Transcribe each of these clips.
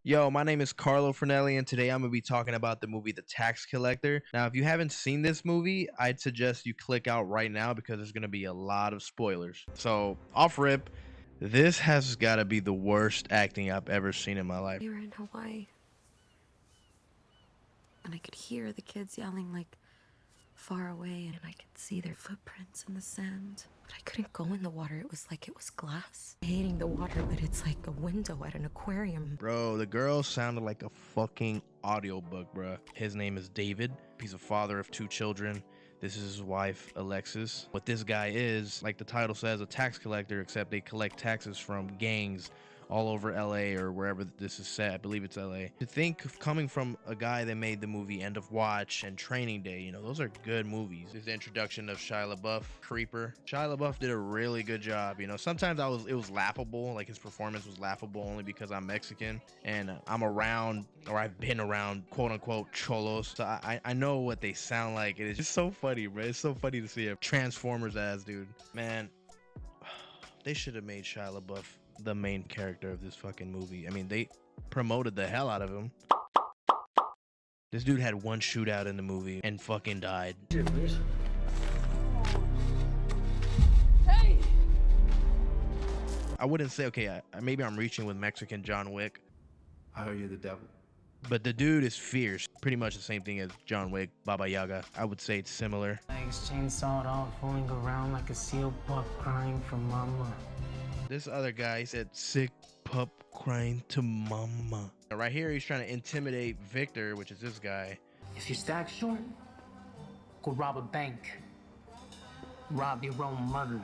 Yo, my name is Carlo Fernelli, and today I'm going to be talking about the movie The Tax Collector. Now, if you haven't seen this movie, I'd suggest you click out right now because there's going to be a lot of spoilers. So, off rip, this has got to be the worst acting I've ever seen in my life. We were in Hawaii, and I could hear the kids yelling like far away, and I could see their footprints in the sand. But I couldn't go in the water. It was like it was glass. Hating the water, but it's like a window at an aquarium. Bro, the girl sounded like a fucking audiobook, bro. His name is David. He's a father of 2 children. This is his wife, Alexis. What this guy is, like the title says, a tax collector, except they collect taxes from gangs all over LA or wherever this is set. I believe it's LA. To think of coming from a guy that made the movie End of Watch and Training Day, you know, those are good movies. There's the introduction of Shia LaBeouf, Creeper. Shia LaBeouf did a really good job. You know, sometimes it was laughable, like his performance was laughable only because I'm Mexican and I'm around, or I've been around, quote unquote cholos. So I know what they sound like. It's just so funny, bro. It's so funny to see a Transformers ass dude. Man, they should have made Shia LaBeouf the main character of this fucking movie. I mean, they promoted the hell out of him. This dude had one shootout in the movie and fucking died. Hey! I wouldn't say, okay, maybe I'm reaching with Mexican John Wick, I heard you're the devil. but the dude is fierce. Pretty much the same thing as John Wick, Baba Yaga. I would say it's similar. Legs chainsawed off, rolling around like a seal pup crying for mama. This other guy said, sick pup crying to mama. Right here, he's trying to intimidate Victor, which is this guy. If you're stack short, go rob a bank. Rob your own mother.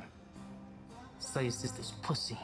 Sell your sister's pussy.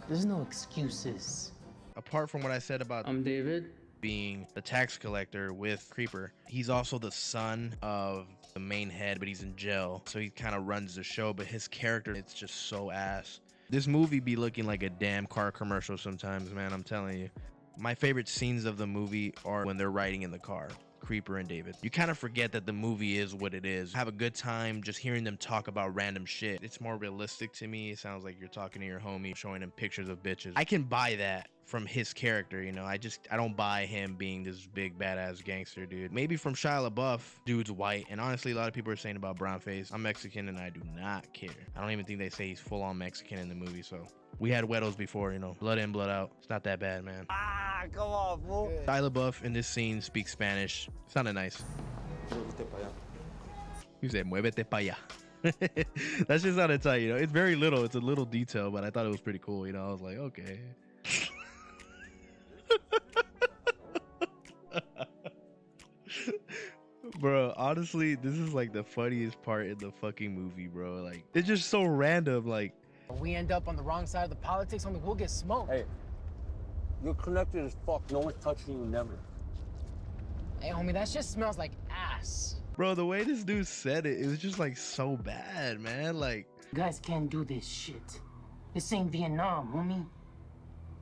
There's no excuses. Apart from what I said about I'm David. being the tax collector with Creeper, he's also the son of the main head, but he's in jail, so he kind of runs the show. But his character, it's just so ass. This movie be looking like a damn car commercial sometimes, man. I'm telling you. My favorite scenes of the movie are when they're riding in the car, Creeper and David. You kind of forget that the movie is what it is. Have a good time just hearing them talk about random shit. It's more realistic to me. It sounds like you're talking to your homie, showing him pictures of bitches. I can buy that from his character, you know. I don't buy him being this big badass gangster dude. Maybe from Shia LaBeouf, dude's white, and honestly a lot of people are saying about brown face. I'm Mexican and I do not care. I don't even think they say he's full on Mexican in the movie. So we had Weddles before, you know, blood in, blood out. It's not that bad, man. Ah, come on, fool. Shia LaBeouf in this scene speaks Spanish. Sounded nice. You said muévete pa allá. That's just sounded tight, you know. It's very little. It's a little detail, but I thought it was pretty cool, you know. I was like, okay. Bro, honestly, this is like the funniest part in the fucking movie, bro. Like, it's just so random. Like, If we end up on the wrong side of the politics, homie, we'll get smoked. Hey, you're connected as fuck. No one's touching you, never. Hey, homie, that shit smells like ass. bro, the way this dude said it, it was just like so bad, man. Like, You guys can't do this shit. This ain't Vietnam, homie.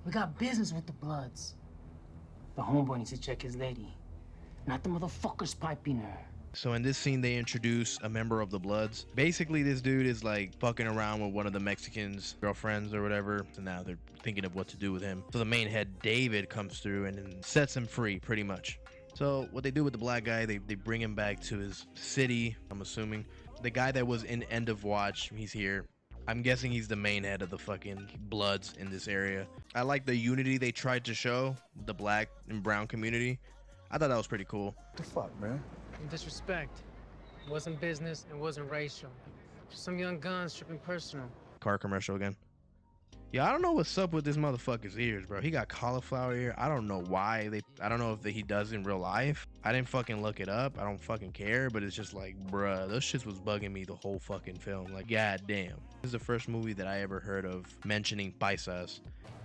We got business with the Bloods. The homeboy needs to check his lady, not the motherfuckers piping her. so in this scene, they introduce a member of the Bloods. Basically, this dude is like fucking around with one of the Mexicans' girlfriends or whatever. So now they're thinking of what to do with him. So the main head, David, comes through and then sets him free, pretty much. So what they do with the black guy, they bring him back to his city, I'm assuming. The guy that was in End of Watch, he's here. I'm guessing he's the main head of the fucking Bloods in this area. I like the unity they tried to show, the black and brown community. I thought that was pretty cool. What the fuck, man? Disrespect. It wasn't business, it wasn't racial. Just some young guns tripping personal. Car commercial again. Yeah, I don't know what's up with this motherfucker's ears, bro. He got cauliflower ear. I don't know why. I don't know if he does in real life. I didn't fucking look it up. I don't fucking care, but it's just like, bruh, those shits was bugging me the whole fucking film. Like, god damn. This is the first movie that I ever heard of mentioning paisas.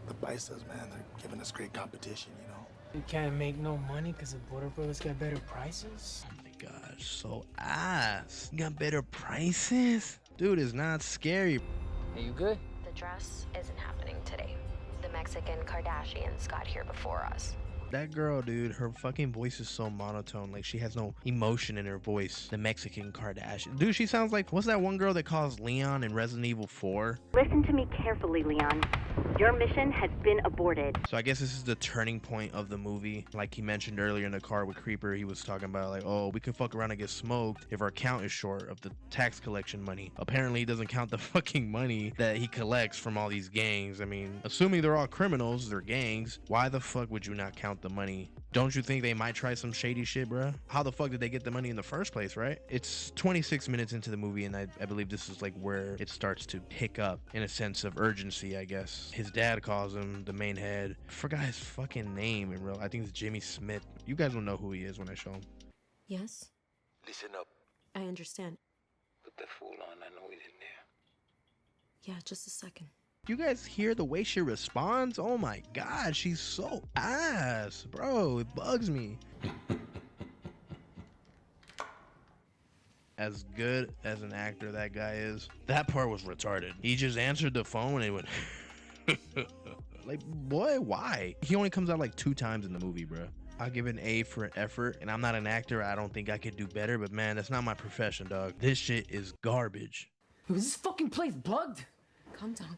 The Paisas, man, they're giving us great competition, you know? You can't make no money because the border brothers got better prices? Oh my gosh, so ass. You got better prices? Dude, is not scary. Are you good? The dress isn't happening today. The Mexican Kardashians got here before us. That girl, dude, her fucking voice is so monotone. Like, she has no emotion in her voice. The Mexican Kardashian. Dude, she sounds like, what's that one girl that calls Leon in Resident Evil 4? Listen to me carefully, Leon. Your mission has been aborted. So I guess this is the turning point of the movie. Like he mentioned earlier in the car with Creeper, he was talking about like, oh, we can fuck around and get smoked if our account is short of the tax collection money. Apparently he doesn't count the fucking money that he collects from all these gangs. I mean, assuming they're all criminals, they're gangs, why the fuck would you not count the money? Don't you think they might try some shady shit, bruh? How the fuck did they get the money in the first place, right? It's 26 minutes into the movie, and I believe this is like where it starts to pick up in a sense of urgency, I guess. His dad calls him the main head. I forgot his fucking name in real. I think it's Jimmy Smith. You guys will know who he is when I show him. Yes, Listen up. I understand. Put the fool on. I know he's in there. Yeah, just a second. You guys hear the way she responds? Oh my god, she's so ass, bro. It bugs me. As good as an actor that guy is, that part was retarded. He just answered the phone and it went like, boy, why? He only comes out like 2 times in the movie, bro. I'll give an A for effort, and I'm not an actor. I don't think I could do better, but man, that's not my profession, dog. This shit is garbage. Was this fucking place bugged? Calm down,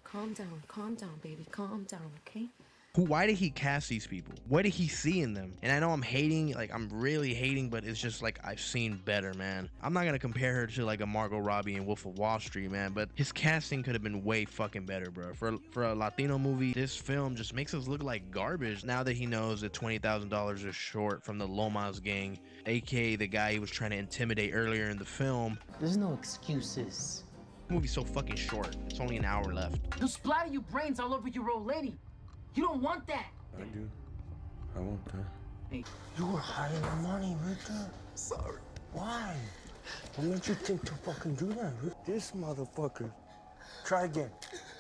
baby. Calm down, okay? Why did he cast these people? What did he see in them? And I know I'm hating, like I'm really hating, but it's just like I've seen better, man. I'm not gonna compare her to like a Margot Robbie in Wolf of Wall Street, man, but his casting could have been way fucking better, bro. For a Latino movie, this film just makes us look like garbage now that he knows that $20,000 is short from the Lomas gang, aka the guy he was trying to intimidate earlier in the film. There's no excuses. The movie's so fucking short. It's only an hour left. You'll splatter your brains all over your old lady. You don't want that. I do. I want that. Hey, You were hiding the money, Richard. Sorry. Why? What made you think to fucking do that, Rick? This motherfucker. Try again.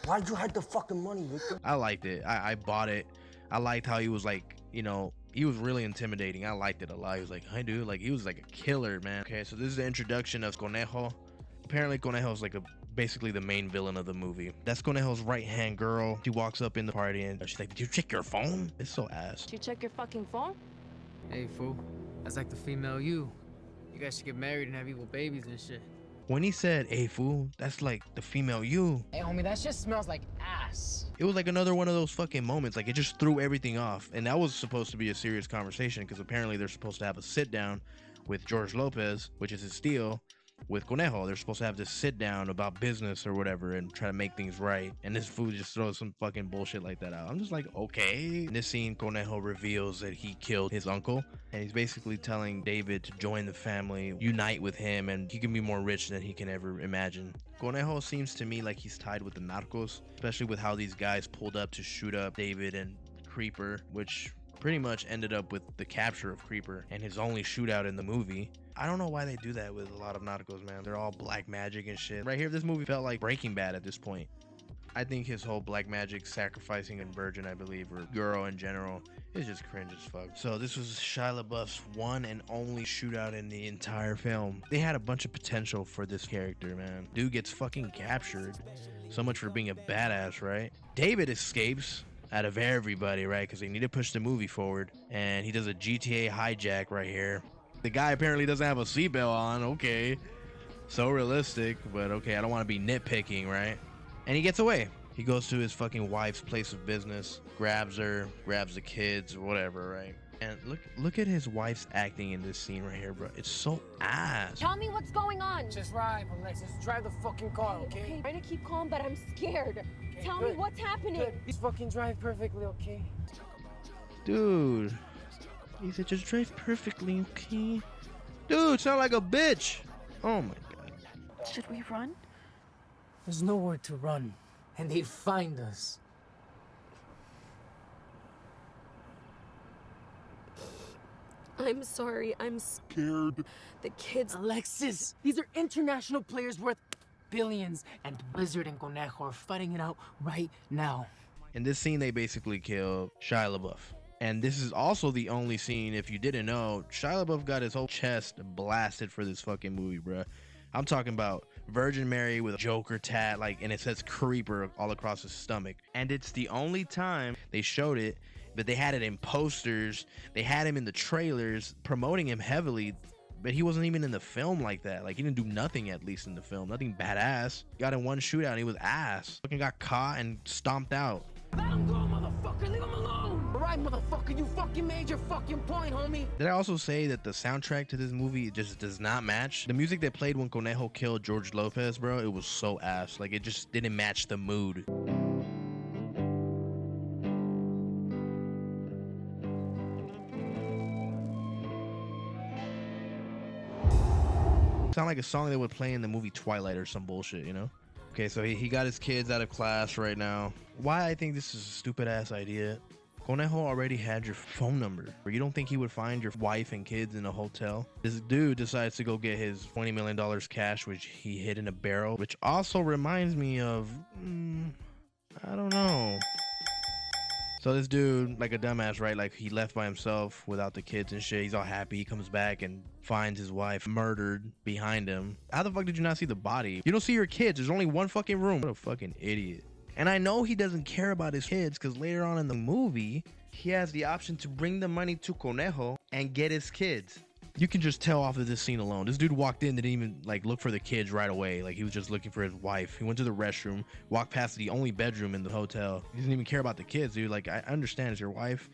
Why'd you hide the fucking money, Victor? I liked it. I bought it. I liked how he was like, you know, he was really intimidating. I liked it a lot. He was like, hi, dude. Like, he was like a killer, man. Okay, so this is the introduction of Conejo. Apparently, Conejo is like basically the main villain of the movie. That's Conejo's right-hand girl. She walks up in the party and she's like, did you check your phone? It's so ass. Did you check your fucking phone? Hey, fool. That's like the female you. You guys should get married and have evil babies and shit. When he said, hey, fool, that's like the female you, hey, homie, that shit smells like ass. it was like another one of those fucking moments. Like, it just threw everything off. And that was supposed to be a serious conversation because apparently they're supposed to have a sit-down with George Lopez, which is his steel, with Conejo. They're supposed to have this sit down about business or whatever and try to make things right, and this fool just throws some fucking bullshit like that out. I'm just like, okay. In this scene, Conejo reveals that he killed his uncle, and he's basically telling David to join the family, unite with him, and he can be more rich than he can ever imagine. Conejo seems to me like he's tied with the narcos, especially with how these guys pulled up to shoot up David and Creeper, which pretty much ended up with the capture of Creeper and his only shootout in the movie. I don't know why they do that with a lot of narcos, man. They're all black magic and shit. Right here, this movie felt like Breaking Bad at this point. I think his whole black magic sacrificing and virgin, I believe, or girl in general, is just cringe as fuck. So this was Shia LaBeouf's one and only shootout in the entire film. They had a bunch of potential for this character, man. Dude gets fucking captured. So much for being a badass, right? David escapes out of everybody, right? Because they need to push the movie forward. And he does a GTA hijack right here. The guy apparently doesn't have a seatbelt on. Okay. So realistic, but okay, I don't want to be nitpicking, right? And he gets away. He goes to his fucking wife's place of business, grabs her, grabs the kids, or whatever, right? And look at his wife's acting in this scene right here, bro. It's so ass. Tell me what's going on. Just ride, Alexis. Drive the fucking car, okay? Okay, trying to keep calm, but I'm scared. Okay, Tell me good. what's happening. Good. Just fucking drive perfectly, okay? Dude. He said just drive perfectly, okay? Dude, sound like a bitch. Oh my god. Should we run? There's nowhere to run, and they'd find us. I'm sorry. I'm Scared. the kids. Alexis, these are international players worth billions, and Blizzard and Conejo are fighting it out right now. In this scene, they basically kill Shia LaBeouf. And this is also the only scene, if you didn't know, Shia LaBeouf got his whole chest blasted for this fucking movie, bruh. I'm talking about Virgin Mary with a Joker tat, like, and it says Creeper all across his stomach. And it's the only time they showed it but they had it in posters. They had him in the trailers promoting him heavily, but he wasn't even in the film like that. Like, he didn't do nothing, at least in the film. Nothing badass. Got in one shootout and he was ass. Fucking got caught and stomped out. Let him go, motherfucker. Leave him alone. All right, motherfucker. You fucking made your fucking point, homie. Did I also say that the soundtrack to this movie just does not match? The music they played when Conejo killed George Lopez, bro, it was so ass. Like, it just didn't match the mood. Sound like a song they would play in the movie Twilight or some bullshit, you know? Okay, so he got his kids out of class right now. Why I think this is a stupid ass idea. Conejo already had your phone number. You don't think he would find your wife and kids in a hotel? This dude decides to go get his $20 million cash, which he hid in a barrel, which also reminds me of, I don't know. So this dude, like a dumbass, right? Like, he left by himself without the kids and shit. He's all happy. He comes back and finds his wife murdered behind him. How the fuck did you not see the body? You don't see your kids. There's only one fucking room. What a fucking idiot. And I know he doesn't care about his kids because later on in the movie, he has the option to bring the money to Conejo and get his kids. You can just tell off of this scene alone. This dude walked in, didn't even like look for the kids right away. Like, he was just looking for his wife. He went to the restroom, walked past the only bedroom in the hotel. He doesn't even care about the kids, dude. Like, I understand it's your wife.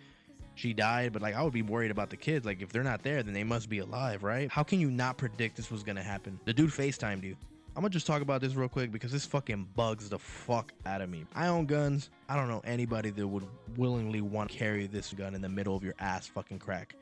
She died, but like, I would be worried about the kids. Like, if they're not there, then they must be alive, right? How can you not predict this was gonna happen? The dude FaceTimed you. I'm gonna just talk about this real quick because this fucking bugs the fuck out of me. I own guns. I don't know anybody that would willingly want to carry this gun in the middle of your ass fucking crack.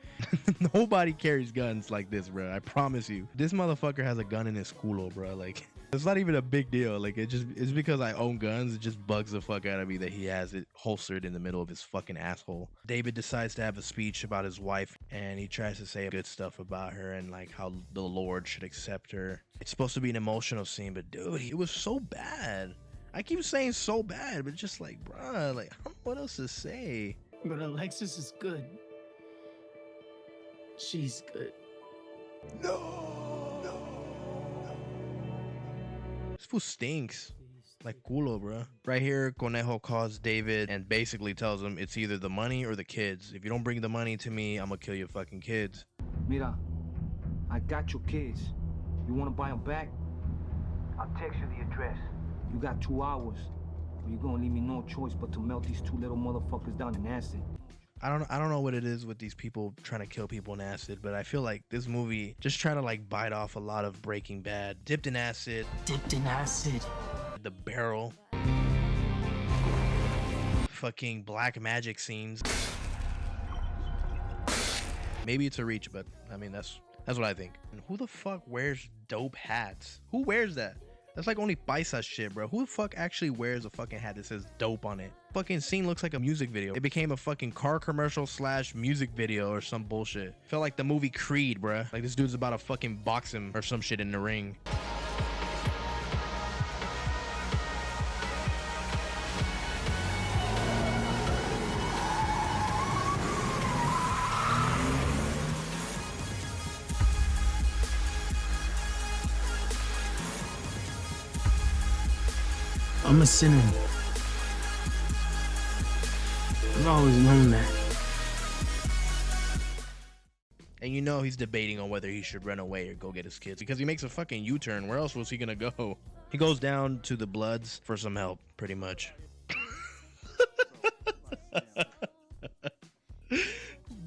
Nobody carries guns like this, bro. I promise you. This motherfucker has a gun in his culo, bro. Like, it's not even a big deal. Like, it's because I own guns. It just bugs the fuck out of me that he has it holstered in the middle of his fucking asshole. David decides to have a speech about his wife, and he tries to say good stuff about her and like how the Lord should accept her. It's supposed to be an emotional scene, but dude, it was so bad. I keep saying so bad, but just like, bruh, like, I don't know what else to say. But Alexis is good. She's good. This fool stinks. Like culo, bro. Right here, Conejo calls David and basically tells him it's either the money or the kids. If you don't bring the money to me, I'm gonna kill your fucking kids. Mira, I got your kids. You wanna buy them back? I'll text you the address. You got 2 hours, or you're gonna leave me no choice but to melt these 2 little motherfuckers down in acid. I don't know what it is with these people trying to kill people in acid, but I feel like this movie just try to like bite off a lot of Breaking Bad. Dipped in acid. Dipped in acid. The barrel. Fucking black magic scenes. Maybe it's a reach, but I mean, that's what I think. And who the fuck wears dope hats? Who wears that? That's like only paisa shit, bro. Who the fuck actually wears a fucking hat that says dope on it? Fucking scene looks like a music video. It became a fucking car commercial / music video or some bullshit. Felt like the movie Creed, bro. Like, this dude's about to fucking box him or some shit in the ring. I'm a sinner. I've always known that. And you know he's debating on whether he should run away or go get his kids because he makes a fucking U-turn. Where else was he gonna go? He goes down to the Bloods for some help, pretty much.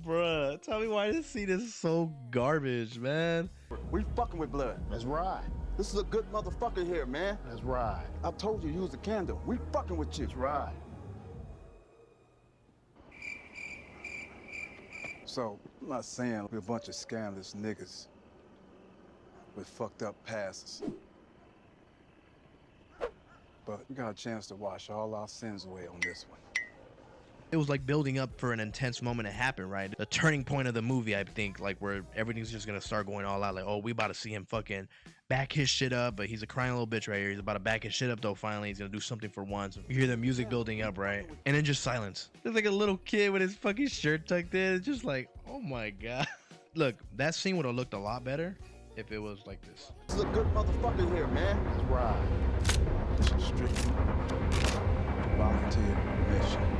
Bruh, tell me why this scene is so garbage, man. We fucking with blood. That's right. This is a good motherfucker here, man. That's right. I told you use a candle. We fucking with you. That's right. So, I'm not saying we're a bunch of scandalous niggas with fucked up pasts. But we got a chance to wash all our sins away on this one. It was like building up for an intense moment to happen, right? The turning point of the movie, I think, like where everything's just gonna start going all out. Like, oh, we about to see him fucking back his shit up, but he's a crying little bitch right here. He's about to back his shit up though. Finally, he's gonna do something for once. You hear the music building up, right? And then just silence. There's like a little kid with his fucking shirt tucked in. It's just like, oh my god. Look, that scene would have looked a lot better if it was like this. This is a good motherfucker here, man. That's right. This is strictly volunteer mission.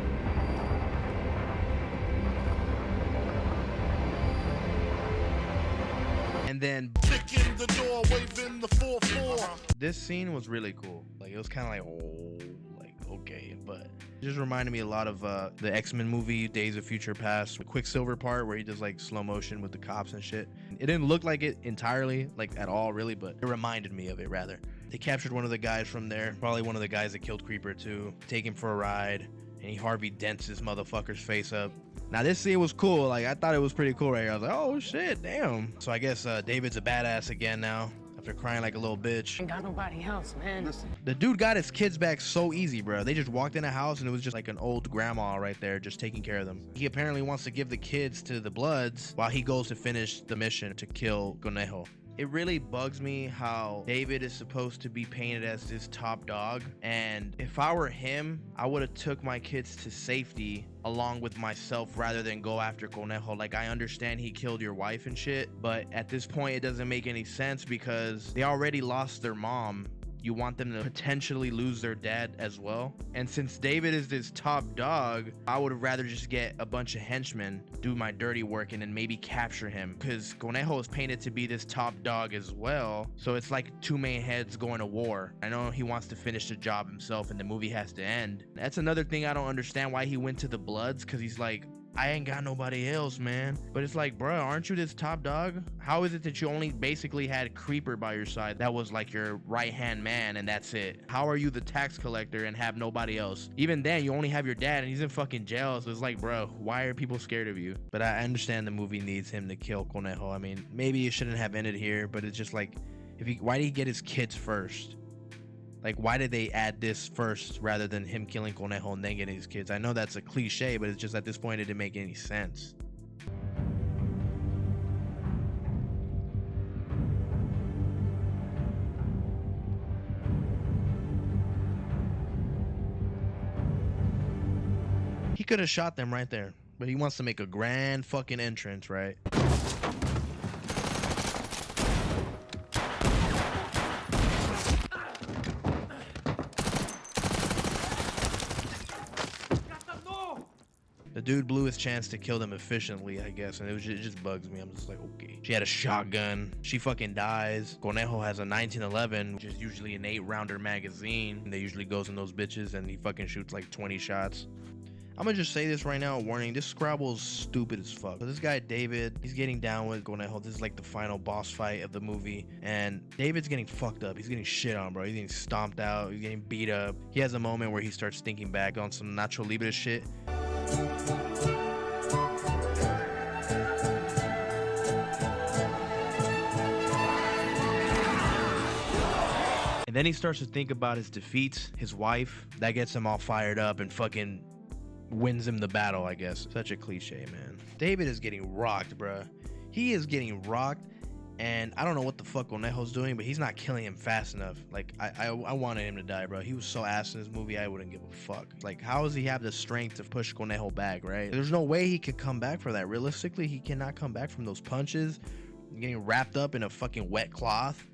and then Kick in the door, waving the 4-4. this scene was really cool. Like it was kind of like, oh, like okay, but it just reminded me a lot of the X-Men movie Days of Future Past, the Quicksilver part where he does like slow motion with the cops and shit. It didn't look like it entirely, like at all really, but it reminded me of it rather. They captured one of the guys from there, probably one of the guys that killed Creeper too, take him for a ride, and he Harvey dents this motherfucker's face up. Now this scene was cool. Like I thought it was pretty cool right here. I was like, oh shit, damn. So I guess David's a badass again now after crying like a little bitch. Ain't got nobody else, man. The dude got his kids back so easy, bro. They just walked in a house and it was just like an old grandma right there just taking care of them. He apparently wants to give the kids to the Bloods while he goes to finish the mission to kill Conejo. It really bugs me how David is supposed to be painted as this top dog, and if I were him, I would have took my kids to safety along with myself rather than go after Conejo. Like, I understand he killed your wife and shit, but at this point it doesn't make any sense because they already lost their mom. You want them to potentially lose their dad as well. And since David is this top dog, I would rather just get a bunch of henchmen, do my dirty work, and then maybe capture him. Because Conejo is painted to be this top dog as well. So it's like two main heads going to war. I know he wants to finish the job himself and the movie has to end. That's another thing I don't understand why he went to the Bloods, because he's like, I ain't got nobody else, man. But it's like, bro, aren't you this top dog? How is it that you only basically had Creeper by your side that was like your right-hand man and that's it? How are you the tax collector and have nobody else? Even then, you only have your dad and he's in fucking jail. So it's like, bro, why are people scared of you? But I understand the movie needs him to kill Conejo. I mean, maybe it shouldn't have ended here, but it's just like, why did he get his kids first? Like, why did they add this first rather than him killing Conejo and then getting his kids? I know that's a cliche, but it's just at this point it didn't make any sense. He could have shot them right there, but he wants to make a grand fucking entrance, right? The dude blew his chance to kill them efficiently, I guess, and it just bugs me. I'm just like, okay. She had a shotgun. She fucking dies. Conejo has a 1911, which is usually an 8-rounder magazine. And they usually goes in those bitches, and he fucking shoots like 20 shots. I'm gonna just say this right now, a warning. This Scrabble's stupid as fuck. So this guy, David, he's getting down with Conejo. This is like the final boss fight of the movie. And David's getting fucked up. He's getting shit on, bro. He's getting stomped out. He's getting beat up. He has a moment where he starts thinking back on some Nacho Libre shit. And then he starts to think about his defeats, his wife. That gets him all fired up and fucking wins him the battle, I guess. Such a cliche, man. David is getting rocked, bruh. He is getting rocked, and I don't know what the fuck Conejo's doing, but he's not killing him fast enough. Like, I wanted him to die, bro. He was so ass in this movie, I wouldn't give a fuck. Like, how does he have the strength to push Conejo back, right? There's no way he could come back for that. Realistically, he cannot come back from those punches. Getting wrapped up in a fucking wet cloth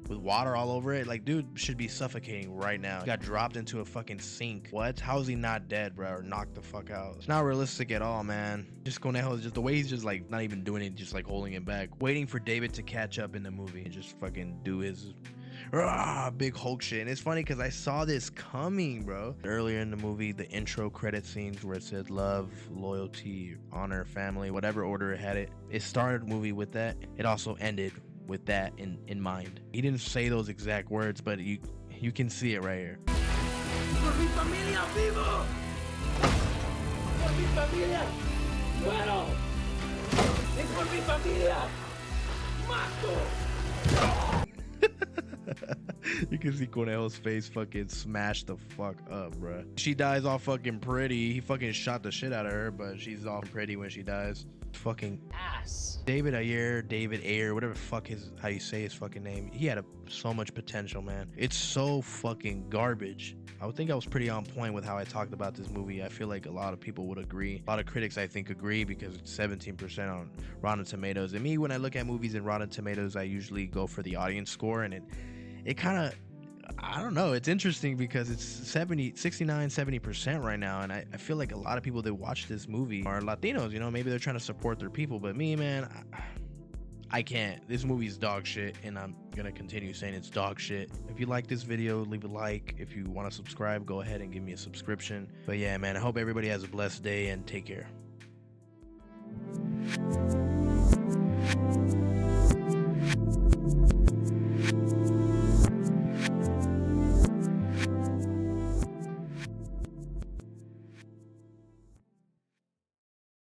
with water all over it. Like, dude should be suffocating right now. He got dropped into a fucking sink. What? How is he not dead, bro? Or knocked the fuck out? It's not realistic at all, man. Just Conejo, just the way he's just like not even doing it, just like holding it back, waiting for David to catch up in the movie and just fucking do his big Hulk shit. And it's funny because I saw this coming, bro. Earlier in the movie, the intro credit scenes where it said love, loyalty, honor, family, whatever order it had it. It started the movie with that. It also ended with that in mind. He didn't say those exact words, but you can see it right here. Por mi familia vivo. Por mi familia muero. Y por mi familia mato. You can see Conejo's face fucking smash the fuck up, bruh. She dies all fucking pretty. He fucking shot the shit out of her, but she's all pretty when she dies. Fucking Ass. David Ayer, whatever fuck how you say his fucking name. He had so much potential, man. It's so fucking garbage. I would think I was pretty on point with how I talked about this movie. I feel like a lot of people would agree. A lot of critics, I think, agree because it's 17% on Rotten Tomatoes. And me, when I look at movies in Rotten Tomatoes, I usually go for the audience score, and it kind of, I don't know, it's interesting because it's 69-70% right now, and I feel like a lot of people that watch this movie are Latinos, you know, maybe they're trying to support their people, but me, man, I can't. This movie's dog shit, and I'm gonna continue saying it's dog shit. If you like this video, leave a like. If you want to subscribe, go ahead and give me a subscription. But yeah, man, I hope everybody has a blessed day and take care.